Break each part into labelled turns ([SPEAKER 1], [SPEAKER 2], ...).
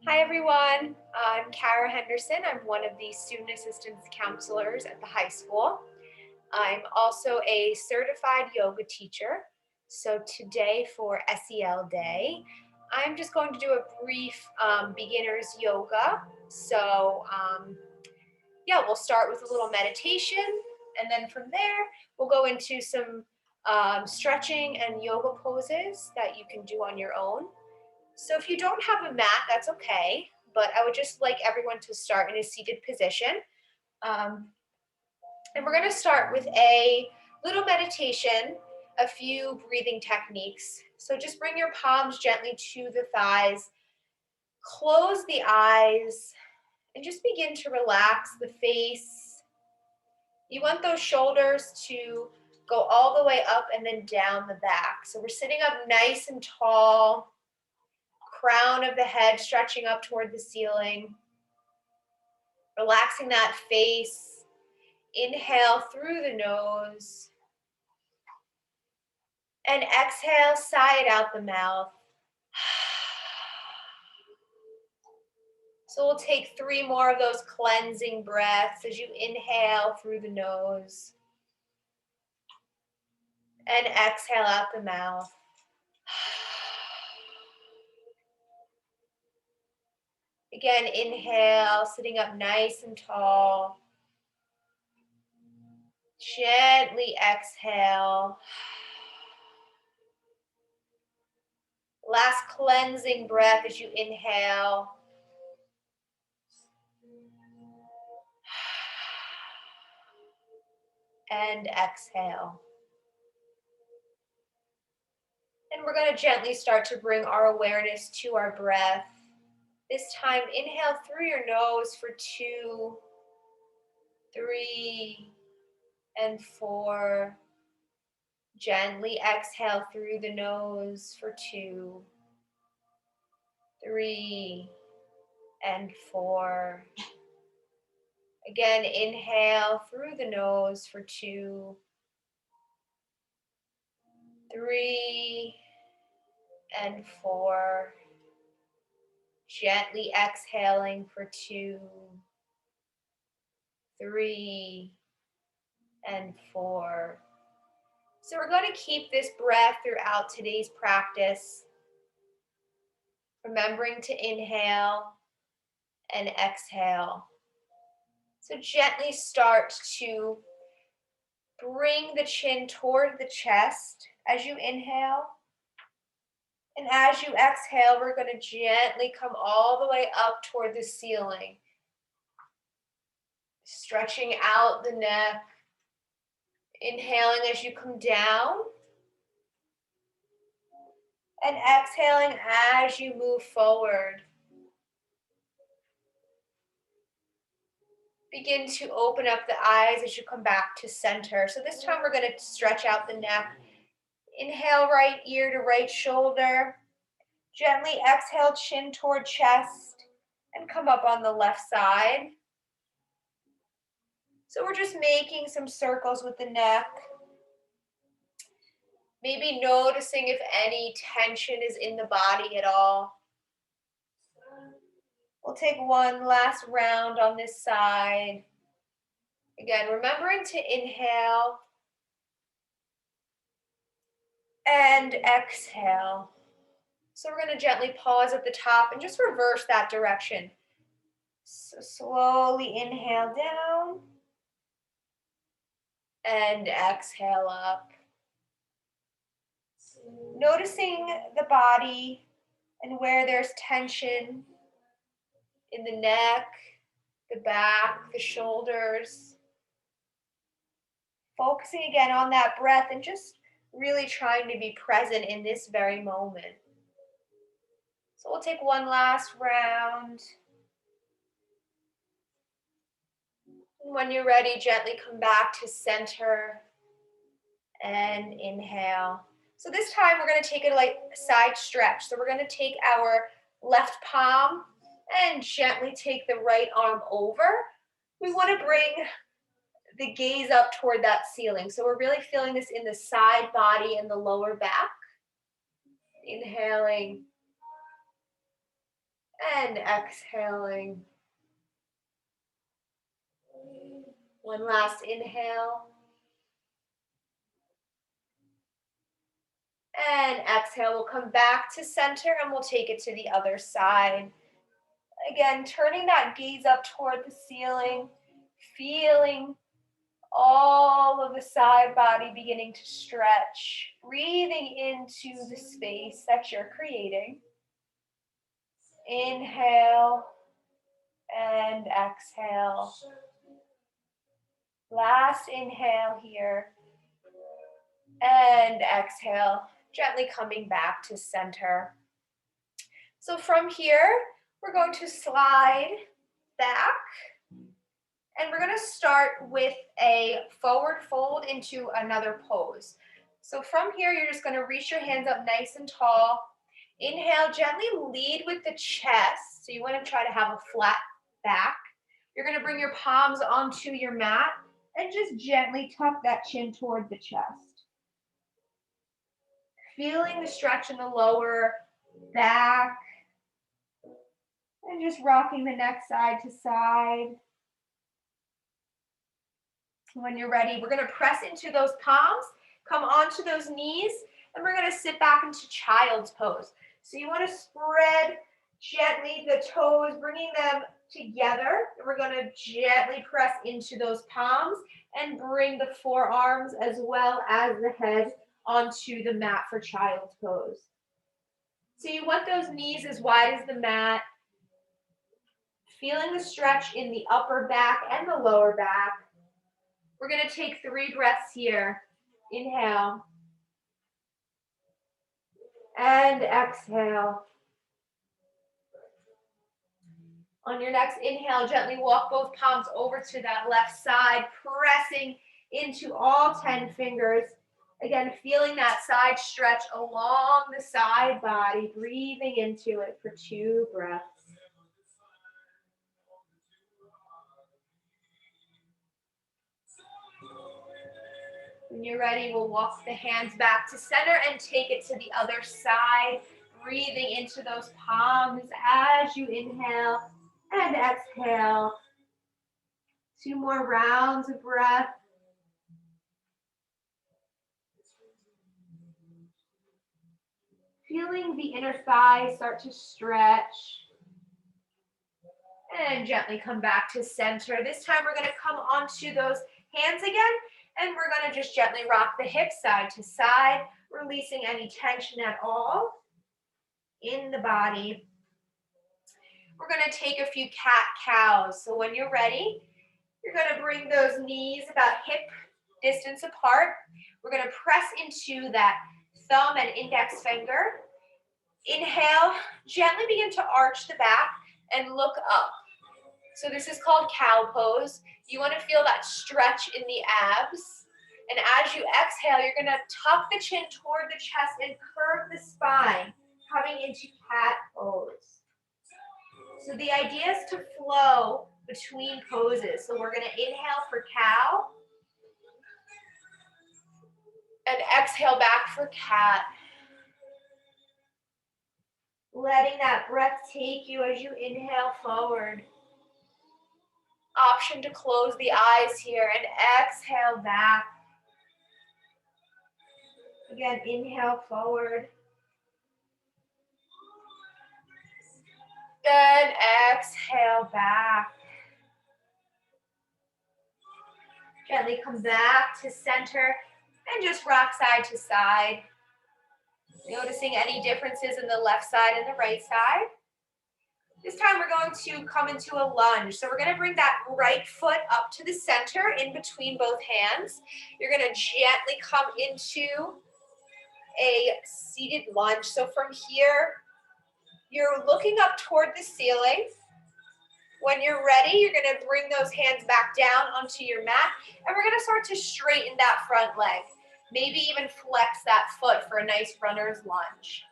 [SPEAKER 1] Hi everyone, I'm Kara Henderson. I'm one of the student assistance counselors at the high school. I'm also a certified yoga teacher. So today for SEL Day, I'm just going to do a brief beginner's yoga. Yeah, we'll start with a little meditation, and then from there, we'll go into some stretching and yoga poses that you can do on your own. So if you don't have a mat, that's okay, but I would just like everyone to start in a seated position. Um, and we're going to start with a little meditation, a few breathing techniques. So just bring your palms gently to the thighs, close the eyes, and just begin to relax the face. You want those shoulders to go all the way up and then down the back. So we're sitting up nice and tall, crown of the head stretching up toward the ceiling, relaxing that face. Inhale through the nose and exhale, sigh it out the mouth. So we'll take 3 more of those cleansing breaths as you inhale through the nose and exhale out the mouth. Again, inhale, sitting up nice and tall. Gently exhale. Last cleansing breath as you inhale. And exhale. And we're going to gently start to bring our awareness to our breath. This time, inhale through your nose for 2, 3, and 4. Gently exhale through the nose for 2, 3, and 4. Again, inhale through the nose for 2, 3, and 4. Gently exhaling for 2, 3, and 4. So we're going to keep this breath throughout today's practice, remembering to inhale and exhale. So gently start to bring the chin toward the chest as you inhale. And as you exhale, we're going to gently come all the way up toward the ceiling, stretching out the neck, inhaling as you come down, and exhaling as you move forward. Begin to open up the eyes as you come back to center. So this time we're going to stretch out the neck. Inhale, right ear to right shoulder. Gently exhale, chin toward chest, and come up on the left side. So we're just making some circles with the neck. Maybe noticing if any tension is in the body at all. We'll take one last round on this side. Again, remembering to inhale and exhale. So we're going to gently pause at the top and just reverse that direction. So slowly inhale down and exhale up. Noticing the body and where there's tension in the neck, the back, the shoulders. Focusing again on that breath and just really trying to be present in this very moment. So we'll take one last round. And when you're ready, gently come back to center and inhale. So this time we're going to take it like a side stretch. So we're going to take our left palm and gently take the right arm over. We want to bring the gaze up toward that ceiling. So we're really feeling this in the side body and the lower back. Inhaling and exhaling. One last inhale. And exhale, we'll come back to center and we'll take it to the other side. Again, turning that gaze up toward the ceiling, feeling all of the side body beginning to stretch, breathing into the space that you're creating. Inhale and exhale. Last inhale here. And exhale, gently coming back to center. So from here, we're going to slide back. And we're going to start with a forward fold into another pose. So from here, you're just going to reach your hands up nice and tall. Inhale, gently lead with the chest. So you want to try to have a flat back. You're going to bring your palms onto your mat and just gently tuck that chin toward the chest. Feeling the stretch in the lower back. And just rocking the neck side to side. When you're ready, we're going to press into those palms, come onto those knees, and we're going to sit back into child's pose. So you want to spread gently the toes, bringing them together. We're going to gently press into those palms and bring the forearms as well as the head onto the mat for child's pose. So you want those knees as wide as the mat, feeling the stretch in the upper back and the lower back. We're going to take 3 breaths here. Inhale. And exhale. On your next inhale, gently walk both palms over to that left side, pressing into all 10 fingers. Again, feeling that side stretch along the side body, breathing into it for 2 breaths. When you're ready, we'll walk the hands back to center and take it to the other side, breathing into those palms as you inhale and exhale. 2 more rounds of breath. Feeling the inner thighs start to stretch. And gently come back to center. This time we're going to come onto those hands again, and we're going to just gently rock the hips side to side, releasing any tension at all in the body. We're going to take a few cat-cows. So when you're ready, you're going to bring those knees about hip distance apart. We're going to press into that thumb and index finger. Inhale, gently begin to arch the back and look up. So this is called cow pose. You want to feel that stretch in the abs. And as you exhale, you're going to tuck the chin toward the chest and curve the spine, coming into cat pose. So the idea is to flow between poses. So we're going to inhale for cow and exhale back for cat. Letting that breath take you as you inhale forward. Option to close the eyes here and exhale back. Again, inhale forward. Then exhale back. Gently come back to center and just rock side to side. Noticing any differences in the left side and the right side. This time we're going to come into a lunge. So we're going to bring that right foot up to the center in between both hands. You're going to gently come into a seated lunge. So from here, you're looking up toward the ceiling. When you're ready, you're going to bring those hands back down onto your mat, and we're going to start to straighten that front leg. Maybe even flex that foot for a nice runner's lunge.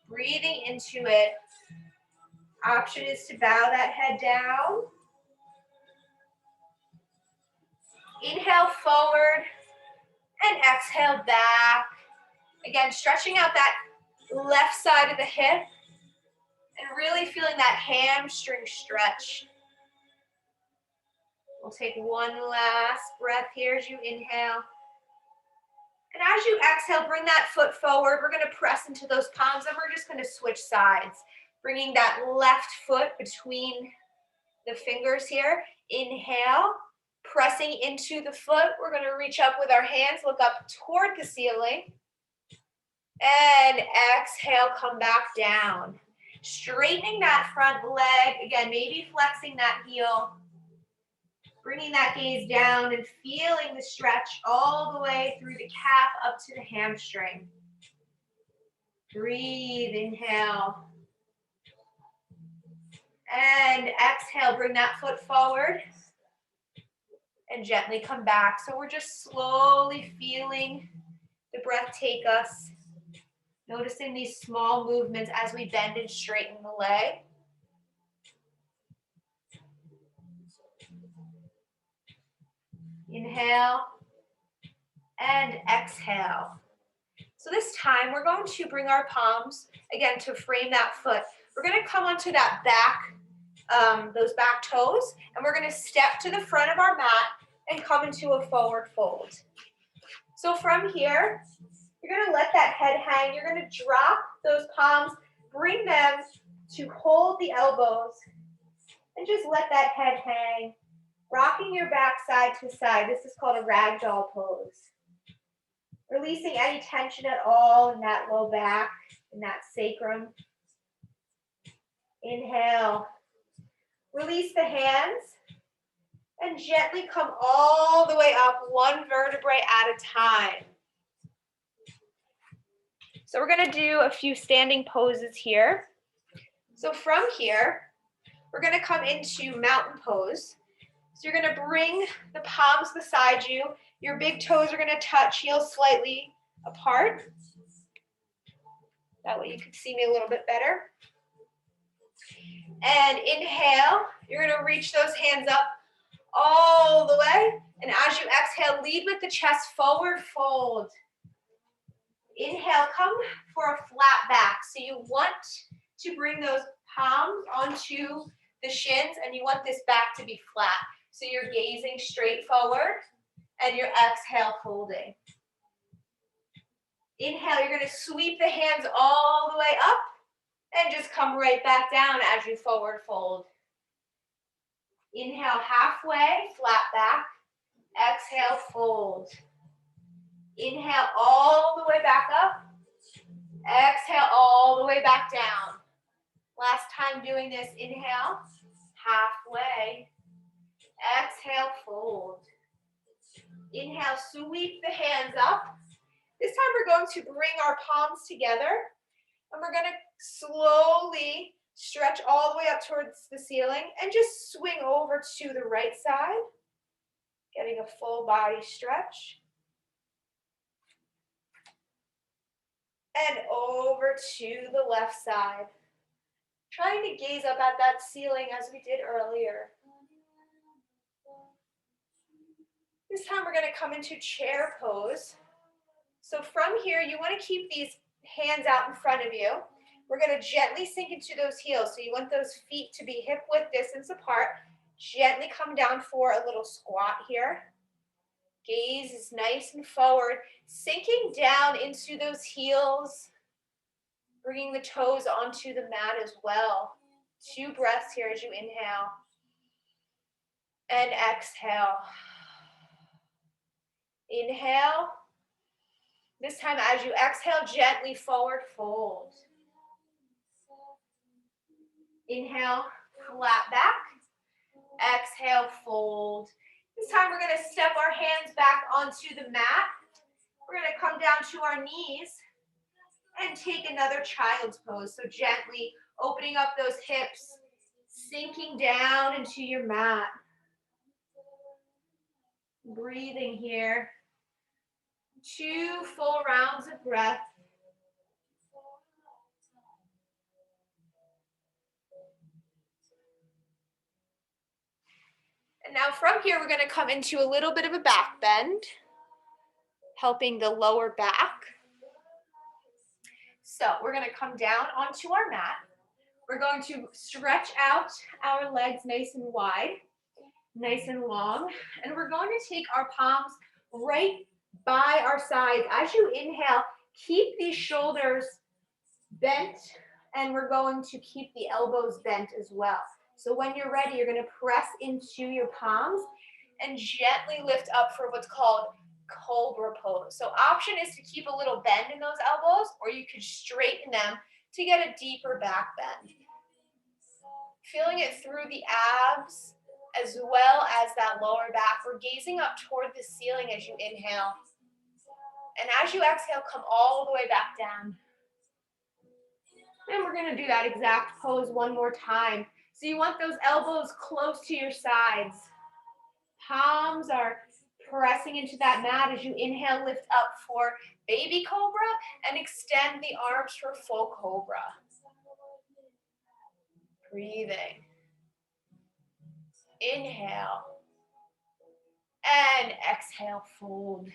[SPEAKER 1] Breathing into it. Option is to bow that head down. Inhale forward and exhale back. Again, stretching out that left side of the hip and really feeling that hamstring stretch. We'll take one last breath here as you inhale. And as you exhale, bring that foot forward. We're going to press into those palms, and we're just going to switch sides, bringing that left foot between the fingers here. Inhale, pressing into the foot. We're going to reach up with our hands, look up toward the ceiling. And exhale, come back down. Straightening that front leg. Again, maybe flexing that heel. Bringing that gaze down and feeling the stretch all the way through the calf up to the hamstring. Breathe, inhale. And exhale, bring that foot forward. And gently come back. So we're just slowly feeling the breath take us. Noticing these small movements as we bend and straighten the leg. Inhale and exhale. So this time we're going to bring our palms, again, to frame that foot. We're going to come onto that back, those back toes, and we're going to step to the front of our mat and come into a forward fold. So from here, you're going to let that head hang. You're going to drop those palms, bring them to hold the elbows, and just let that head hang, rocking your back side to side. This is called a ragdoll pose. Releasing any tension at all in that low back, in that sacrum. Inhale. Release the hands and gently come all the way up, one vertebrae at a time. So we're going to do a few standing poses here. So from here, we're going to come into mountain pose. So you're going to bring the palms beside you. Your big toes are going to touch, heels slightly apart. That way you can see me a little bit better. And inhale, you're going to reach those hands up all the way. And as you exhale, lead with the chest, forward fold. Inhale, come for a flat back. So you want to bring those palms onto the shins, and you want this back to be flat. So you're gazing straight forward, and your exhale, folding. Inhale, you're going to sweep the hands all the way up, and just come right back down as you forward fold. Inhale, halfway, flat back. Exhale, fold. Inhale all the way back up. Exhale all the way back down. Last time doing this, inhale, halfway. Exhale, fold. Inhale, sweep the hands up. This time we're going to bring our palms together, and we're going to slowly stretch all the way up towards the ceiling and just swing over to the right side, getting a full body stretch. And over to the left side. Trying to gaze up at that ceiling as we did earlier. This time we're going to come into chair pose. So from here, you want to keep these hands out in front of you. We're going to gently sink into those heels. So you want those feet to be hip width distance apart. Gently come down for a little squat here. Gaze is nice and forward, sinking down into those heels, bringing the toes onto the mat as well. 2 breaths here as you inhale and exhale. Inhale. This time as you exhale, gently forward fold. Inhale, flat back. Exhale, fold. This time we're going to step our hands back onto the mat. We're going to come down to our knees and take another child's pose. So gently opening up those hips, sinking down into your mat. Breathing here. 2 full rounds of breath. And now from here, we're going to come into a little bit of a back bend, helping the lower back. So we're going to come down onto our mat. We're going to stretch out our legs nice and wide, nice and long, and we're going to take our palms right by our sides. As you inhale, keep these shoulders bent, and we're going to keep the elbows bent as well. So when you're ready, you're going to press into your palms and gently lift up for what's called cobra pose. So option is to keep a little bend in those elbows, or you could straighten them to get a deeper back bend. Feeling it through the abs as well as that lower back. We're gazing up toward the ceiling as you inhale. And as you exhale, come all the way back down. And we're going to do that exact pose one more time. So you want those elbows close to your sides. Palms are pressing into that mat as you inhale, lift up for baby cobra, and extend the arms for full cobra. Breathing. Inhale. And exhale, fold.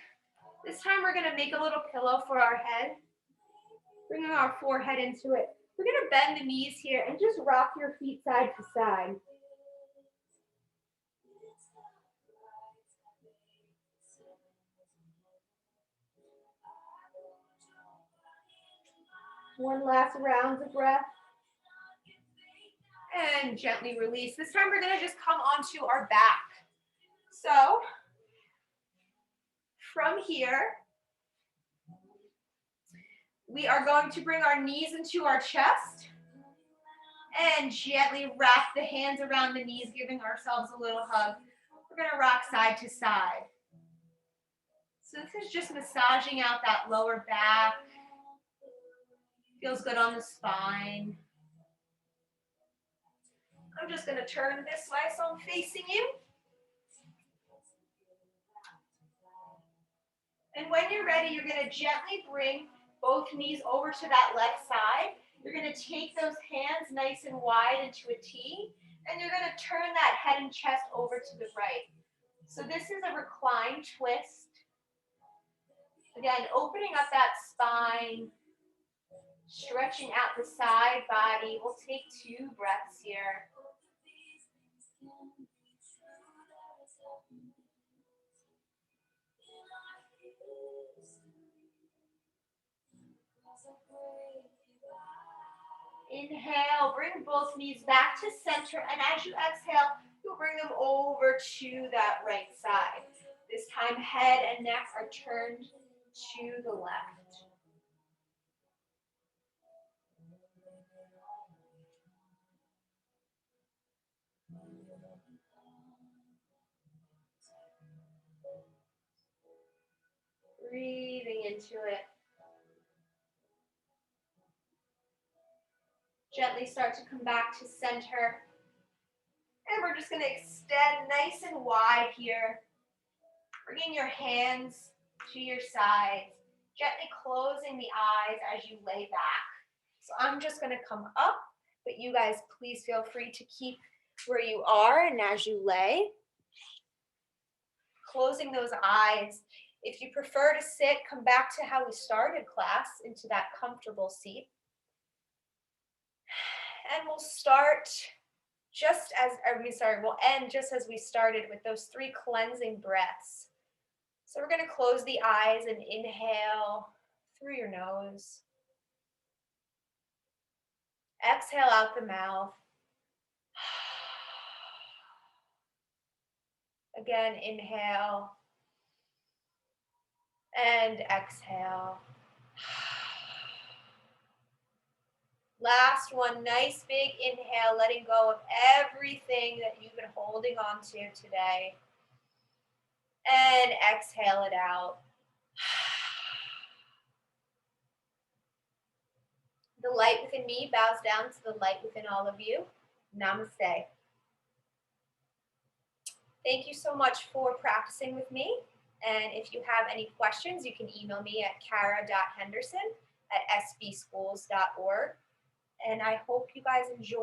[SPEAKER 1] This time we're going to make a little pillow for our head, bringing our forehead into it. We're going to bend the knees here and just rock your feet side to side. One last round of breath. And gently release. This time we're going to just come onto our back. So from here, we are going to bring our knees into our chest and gently wrap the hands around the knees, giving ourselves a little hug. We're going to rock side to side. So this is just massaging out that lower back. Feels good on the spine. I'm just going to turn this way so I'm facing you. And when you're ready, you're going to gently bring both knees over to that left side. You're going to take those hands nice and wide into a T, and you're going to turn that head and chest over to the right. So this is a reclined twist. Again, opening up that spine, stretching out the side body. We'll take 2 breaths here. Inhale, bring both knees back to center, and as you exhale, you'll bring them over to that right side. This time, head and neck are turned to the left. Breathing into it. Gently start to come back to center. And we're just going to extend nice and wide here. Bringing your hands to your sides. Gently closing the eyes as you lay back. So I'm just going to come up, but you guys please feel free to keep where you are and as you lay. Closing those eyes. If you prefer to sit, come back to how we started class, into that comfortable seat. And we'll end just as we started with those 3 cleansing breaths. So we're going to close the eyes and inhale through your nose. Exhale out the mouth. Again, inhale and exhale. Last one, nice big inhale, letting go of everything that you've been holding on to today. And exhale it out. The light within me bows down to the light within all of you. Namaste. Thank you so much for practicing with me. And if you have any questions, you can email me at kara.henderson@sbschools.org. And I hope you guys enjoy